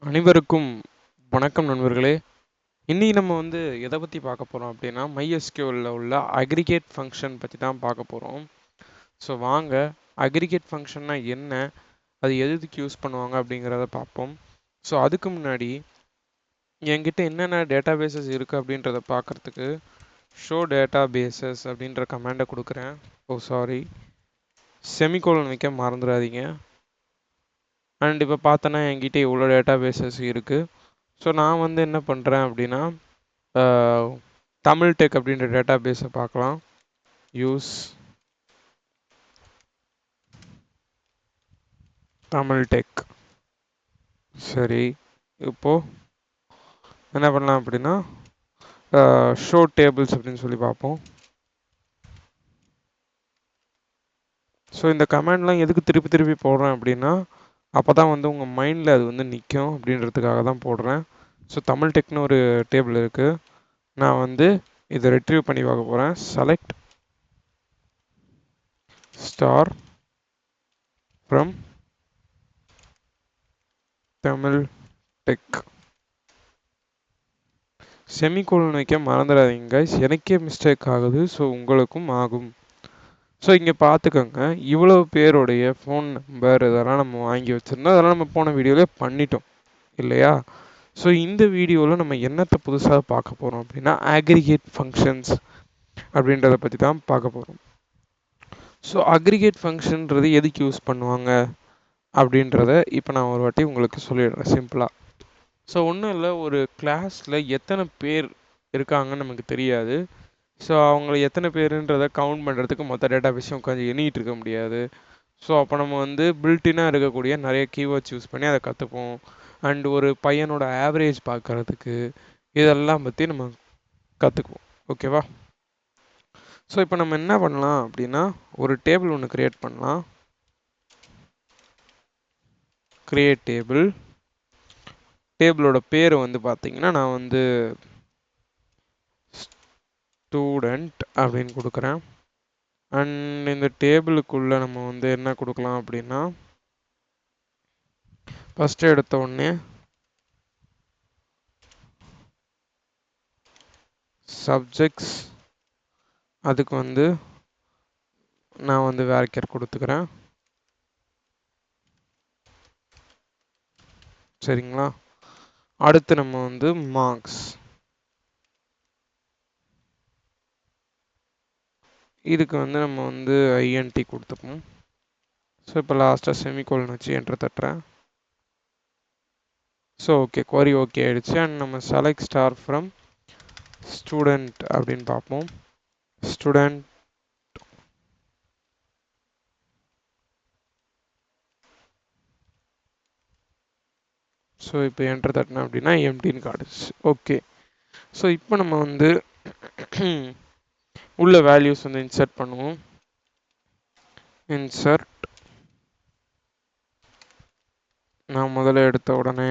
அனைவருக்கும் வணக்கம் நண்பர்களே. இன்னைக்கு நம்ம எதை பற்றி பார்க்க போகிறோம் அப்படின்னா MySQLல உள்ள அக்ரிகேட் ஃபங்க்ஷன் பற்றி தான் பார்க்க போகிறோம். ஸோ வாங்க, அக்ரிகேட் ஃபங்க்ஷன்னா என்ன, அது எதுக்கு யூஸ் பண்ணுவாங்க அப்படிங்கிறத பார்ப்போம். ஸோ அதுக்கு முன்னாடி என்கிட்ட என்னென்ன டேட்டாபேசஸ் இருக்குது அப்படின்றத பார்க்குறதுக்கு ஷோ டேட்டாபேசஸ் அப்படின்ற கமாண்டை கொடுக்குறேன். சாரி, செமிகோலன் வைக்க மறந்துடாதீங்க. அண்ட் இப்போ பார்த்தோன்னா என்கிட்ட இவ்வளோ டேட்டாபேசஸ் இருக்குது. ஸோ நான் என்ன பண்ணுறேன் அப்படின்னா தமிழ் டெக் அப்படின்ற டேட்டாபேஸை பார்க்கலாம். Use Tamil tech. சரி, இப்போது என்ன பண்ணலாம் அப்படின்னா ஷோ டேபிள்ஸ் அப்படின்னு சொல்லி பார்ப்போம். ஸோ இந்த கமாண்ட்லாம் எதுக்கு திருப்பி திருப்பி போடுறேன் அப்படின்னா அப்போ தான் உங்கள் மைண்டில் அது நிற்கும் அப்படின்றதுக்காக தான் போடுறேன். ஸோ தமிழ் டெக்னு ஒரு டேபிள் இருக்குது. நான் இதை ரெட்ரீவ் பண்ணி பார்க்க போகிறேன். Select star from Tamil tech. Semicolon வைக்க மறந்துடாதீங்க கைஸ், எனக்கே மிஸ்டேக் ஆகுது, ஸோ உங்களுக்கும் ஆகும். ஸோ இங்கே பார்த்துக்கோங்க, இவ்வளோ பேருடைய ஃபோன் நம்பர் இதெல்லாம் நம்ம வாங்கி வச்சுருந்தோம். அதெல்லாம் நம்ம போன வீடியோவிலே பண்ணிட்டோம் இல்லையா? ஸோ இந்த வீடியோவில் நம்ம என்னத்தை புதுசாக பார்க்க போகிறோம் அப்படின்னா அக்ரிகேட் ஃபங்க்ஷன்ஸ் அப்படின்றத பற்றி தான் பார்க்க போகிறோம். ஸோ அக்ரிகேட் ஃபங்க்ஷன்றது எதுக்கு யூஸ் பண்ணுவாங்க அப்படின்றத இப்போ நான் ஒரு வாட்டி உங்களுக்கு சொல்லிடுறேன் சிம்பிளாக. ஸோ ஒன்றும் இல்லை, ஒரு கிளாஸில் எத்தனை பேர் இருக்காங்கன்னு நமக்கு தெரியாது. ஸோ அவங்கள எத்தனை பேருன்றதை கவுண்ட் பண்ணுறதுக்கு மொத்த டேட்டாபேஸையும் உட்காந்து எண்ணிகிட்டு இருக்க முடியாது. ஸோ அப்போ நம்ம பில்ட்டினாக இருக்கக்கூடிய நிறைய கீவேர்ட்ஸ் யூஸ் பண்ணி அதை கற்றுப்போம். அண்ட் ஒரு பையனோட ஆவரேஜ் பார்க்குறதுக்கு இதெல்லாம் பற்றி நம்ம கற்றுக்குவோம். ஓகேவா? ஸோ இப்போ நம்ம என்ன பண்ணலாம் அப்படின்னா ஒரு டேபிள் ஒன்று க்ரியேட் பண்ணலாம். Create table. டேபிளோட பேர் பார்த்தீங்கன்னா நான் ஸ்டூடெண்ட் அப்படின்னு கொடுக்குறேன். அண்ட் இந்த டேபிளுக்குள்ளே நம்ம என்ன கொடுக்கலாம் அப்படின்னா ஃபஸ்ட்டு எடுத்த உடனே சப்ஜெக்ட்ஸ், அதுக்கு நான் வேர்க்கர் கொடுத்துக்கிறேன். சரிங்களா? அடுத்து நம்ம மார்க்ஸ், இதுக்கு நம்ம ஐஎன்டி கொடுத்துப்போம். ஸோ இப்போ லாஸ்ட்டாக செமிகோலன் வச்சு என்ட்ரு தட்டுறேன். ஸோ ஓகே, query ஓகே ஆயிடுச்சு. அண்ட் நம்ம செலக்ட் ஸ்டார் ஃப்ரம் ஸ்டூடெண்ட் அப்படின்னு பார்ப்போம். ஸ்டூடெண்ட் ஸோ இப்போ என்ட்ரு தட்டினேன் அப்படின்னா எம்டின்னு காட்டுச்சு. ஓகே, ஸோ இப்போ நம்ம உள்ள வேல்யூஸ் இன்சர்ட் பண்ணுவோம். இன்சர்ட், நான் முதல்ல எடுத்த உடனே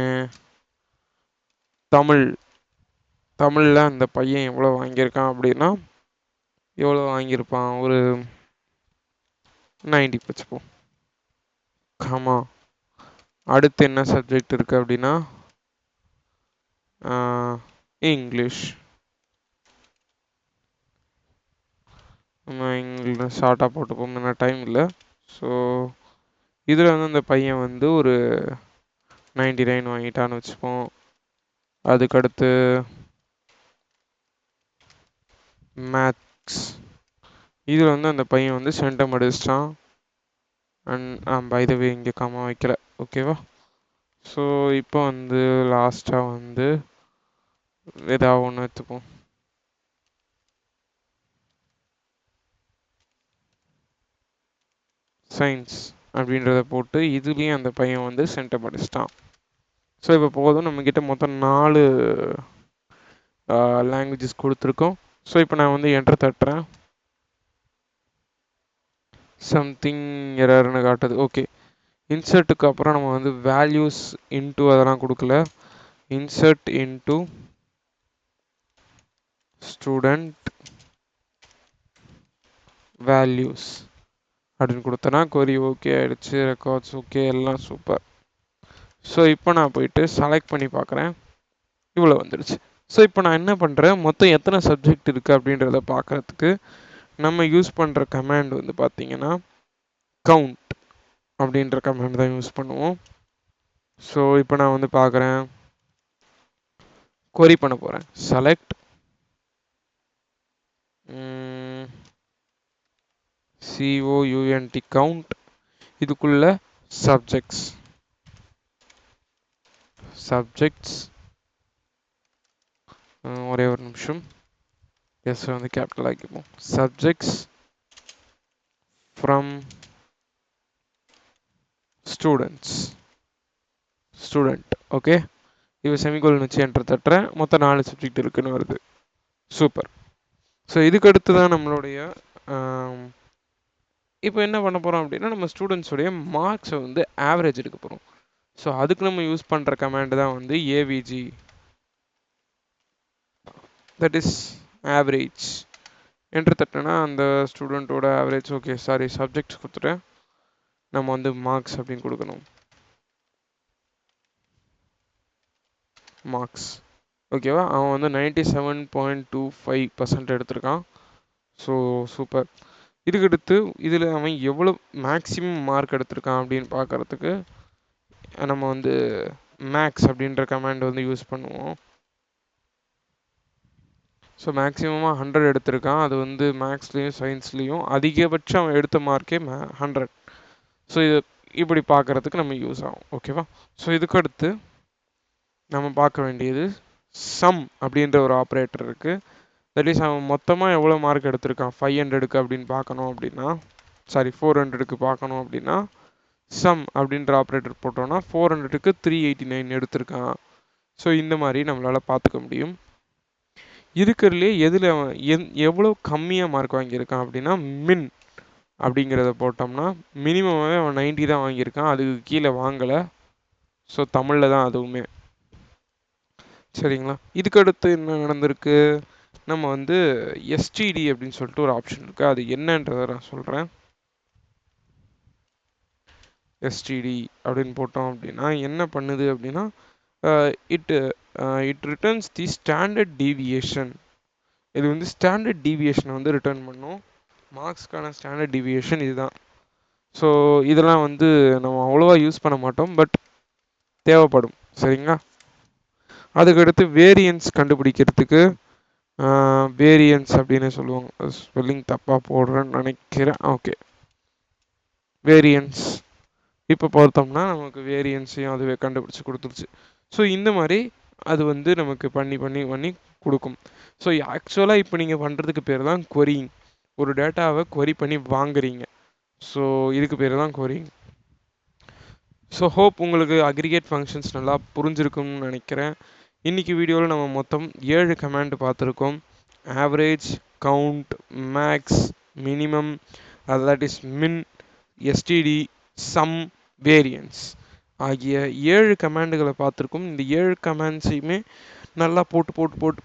தமிழில் அந்த பையன் எவ்வளோ வாங்கியிருக்கான் அப்படின்னா எவ்வளோ வாங்கியிருப்பான், ஒரு 90 வச்சுப்போம். ஆமா, அடுத்து என்ன சப்ஜெக்ட் இருக்குது அப்படின்னா இங்கிலீஷ். நம்ம இங்கிலீஷ் ஷார்ட்டாக போட்டுப்போம், என்ன டைம் இல்லை. ஸோ இதில் அந்த பையன் ஒரு 99 வாங்கிட்டான்னு வச்சுப்போம். அதுக்கடுத்து மேத்ஸ், இதில் அந்த பையன் சென்டம் அடிச்சிட்டான். அண்ட் பை த வே இங்கே கம்மா வைக்கல. ஓகேவா? ஸோ இப்போ லாஸ்ட்டாக ஏதாவது ஒன்று எடுத்துப்போம். சயின்ஸ் அப்படின்றத போட்டு இதுலேயும் அந்த பையன் சென்டம் அடிச்சிட்டான். ஸோ இப்போ போதும், நம்மக்கிட்ட மொத்தம் 4 லாங்குவேஜஸ் கொடுத்துருக்கோம். ஸோ இப்போ நான் என்ட்ரு தட்டுறேன். சம்திங் எரர்னு காட்டுது. ஓகே, இன்சர்ட்டுக்கு அப்புறம் நம்ம வேல்யூஸ் இன்ட்டு அதெல்லாம் கொடுக்கல. இன்சர்ட் இன்ட்டு ஸ்டூடெண்ட் வேல்யூஸ் அப்படின்னு கொடுத்தனா query ஓகே ஆயிடுச்சு. ரெக்கார்ட்ஸ் ஓகே, எல்லாம் சூப்பர். ஸோ இப்போ நான் போயிட்டு செலக்ட் பண்ணி பார்க்குறேன், இவ்வளோ வந்துடுச்சு. ஸோ இப்போ நான் என்ன பண்ணுறேன், மொத்தம் எத்தனை சப்ஜெக்ட் இருக்குது அப்படின்றத பார்க்குறதுக்கு நம்ம யூஸ் பண்ணுற கமாண்ட் வந்து பார்த்தீங்கன்னா கவுண்ட் அப்படின்ற கமாண்ட் தான் யூஸ் பண்ணுவோம். ஸோ இப்போ நான் வந்து பார்க்குறேன், query பண்ண போகிறேன், select count count இதுக்குள்ள subjects ஒரே ஒரு நிமிஷம், எஸ் வந்து கேபிட்டல் ஆக்கிப்போம், subjects from student ஓகே. இப்போ செமிகோலன் வச்சு என்டர் தட்டுறேன், மொத்தம் 4 சப்ஜெக்ட் இருக்குன்னு வருது. சூப்பர். ஸோ இதுக்கு அடுத்து தான் நம்மளுடைய இப்போ என்ன பண்ண போகிறோம் அப்படின்னா, நம்ம ஸ்டூடெண்ட்ஸோடைய மார்க்ஸை வந்து ஆவரேஜ் எடுக்க போகிறோம். ஸோ அதுக்கு நம்ம யூஸ் பண்ணுற கமாண்ட் தான் வந்து AVG, that is average. Enter தட்டினா அந்த ஸ்டூடெண்ட்டோட ஆவரேஜ், ஓகே சாரி சப்ஜெக்ட்ஸ் கொடுத்துட்டேன், நம்ம வந்து மார்க்ஸ் அப்படின்னு கொடுக்கணும், மார்க்ஸ் ஓகேவா. அவன் வந்து 97.25% எடுத்திருக்கான். So super. இதுக்கடுத்து இதில் அவன் எவ்வளோ மேக்ஸிமம் மார்க் எடுத்திருக்கான் அப்படின்னு பார்க்குறதுக்கு நம்ம வந்து மேக்ஸ் அப்படின்ற கமாண்ட் வந்து யூஸ் பண்ணுவோம். ஸோ மேக்ஸிமமாக 100 எடுத்திருக்கான், அது வந்து மேக்ஸ்லேயும் சயின்ஸ்லேயும் அதிகபட்சம் அவன் எடுத்த மார்க்கே 100. ஸோ இது இப்படி பார்க்குறதுக்கு நம்ம யூஸ் ஆகும், ஓகேவா. ஸோ இதுக்கடுத்து நம்ம பார்க்க வேண்டியது சம் அப்படின்ற ஒரு ஆப்ரேட்டர் இருக்குது. தட் இஸ் அவன் மொத்தமாக எவ்வளோ மார்க் எடுத்திருக்கான் 500க்கு அப்படின்னு பார்க்கணும் அப்படின்னா, சாரி 400க்கு பார்க்கணும் அப்படின்னா சம் அப்படின்ற ஆப்ரேட்டர் போட்டோம்னா 400க்கு 389 எடுத்திருக்கான். ஸோ இந்த மாதிரி நம்மளால் பார்த்துக்க முடியும். இருக்கிறதுலே எதில் அவன் எவ்வளோ கம்மியாக மார்க் வாங்கியிருக்கான் அப்படின்னா மின் அப்படிங்கிறத போட்டோம்னா மினிமமாகவே அவன் 90 தான் வாங்கியிருக்கான், அதுக்கு கீழே வாங்கலை. ஸோ தமிழில் தான் அதுவுமே, சரிங்களா. இதுக்கு அடுத்து என்ன நடந்திருக்கு, நம்ம வந்து எஸ்டிடி அப்படின்னு சொல்லிட்டு ஒரு ஆப்ஷன் இருக்குது, அது என்னன்றதை நான் சொல்கிறேன். எஸ்டிடி அப்படின்னு போட்டோம் அப்படின்னா என்ன பண்ணுது அப்படின்னா, it returns the standard deviation. இது வந்து ஸ்டாண்டர்ட் டீவியேஷனை வந்து ரிட்டர்ன் பண்ணும். மார்க்ஸ்க்கான ஸ்டாண்டர்ட் டீவியேஷன் இதுதான். ஸோ இதெல்லாம் வந்து நம்ம அவ்வளோவா யூஸ் பண்ண மாட்டோம், பட் தேவைப்படும், சரிங்களா. அதுக்கடுத்து வேரியன்ஸ் கண்டுபிடிக்கிறதுக்கு வேரியன்ஸ் அப்படின்னு சொல்லுவாங்க, ஸ்பெல்லிங் தப்பாக போடுறேன்னு நினைக்கிறேன், ஓகே. வேரியன்ஸ் இப்போ பார்த்தோம்னா நமக்கு வேரியன்ஸையும் அதுவே கண்டுபிடிச்சி கொடுத்துருச்சு. ஸோ இந்த மாதிரி அது வந்து நமக்கு பண்ணி பண்ணி பண்ணி கொடுக்கும். ஸோ ஆக்சுவலாக இப்போ நீங்கள் பண்ணுறதுக்கு பேர் தான் கொரியிங். ஒரு டேட்டாவை கொரி பண்ணி வாங்குறீங்க, ஸோ இதுக்கு பேர் தான் கொரியிங். ஸோ ஹோப் உங்களுக்கு அக்ரிகேட் ஃபங்க்ஷன்ஸ் நல்லா புரிஞ்சிருக்கும்னு நினைக்கிறேன். இன்றைக்கி வீடியோவில் நம்ம மொத்தம் 7 கமாண்ட் பார்த்துருக்கோம். Average, count, max, minimum, that is min, STD, sum, variance ஆகிய 7 கமாண்டுகளை பார்த்துருக்கோம். இந்த 7 கமாண்ட்ஸையுமே நல்லா போட்டு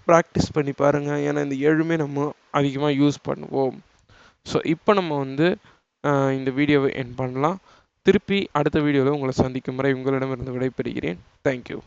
ப்ராக்டிஸ் பண்ணி பாருங்கள், ஏன்னா இந்த 7மே நம்ம அதிகமாக யூஸ் பண்ணுவோம். ஸோ இப்போ நம்ம வந்து இந்த வீடியோவை எண்ட் பண்ணலாம். திருப்பி அடுத்த வீடியோவில் உங்களை சந்திக்கும் வரை உங்களிடமிருந்து விடைபெறுகிறேன். தேங்க்யூ.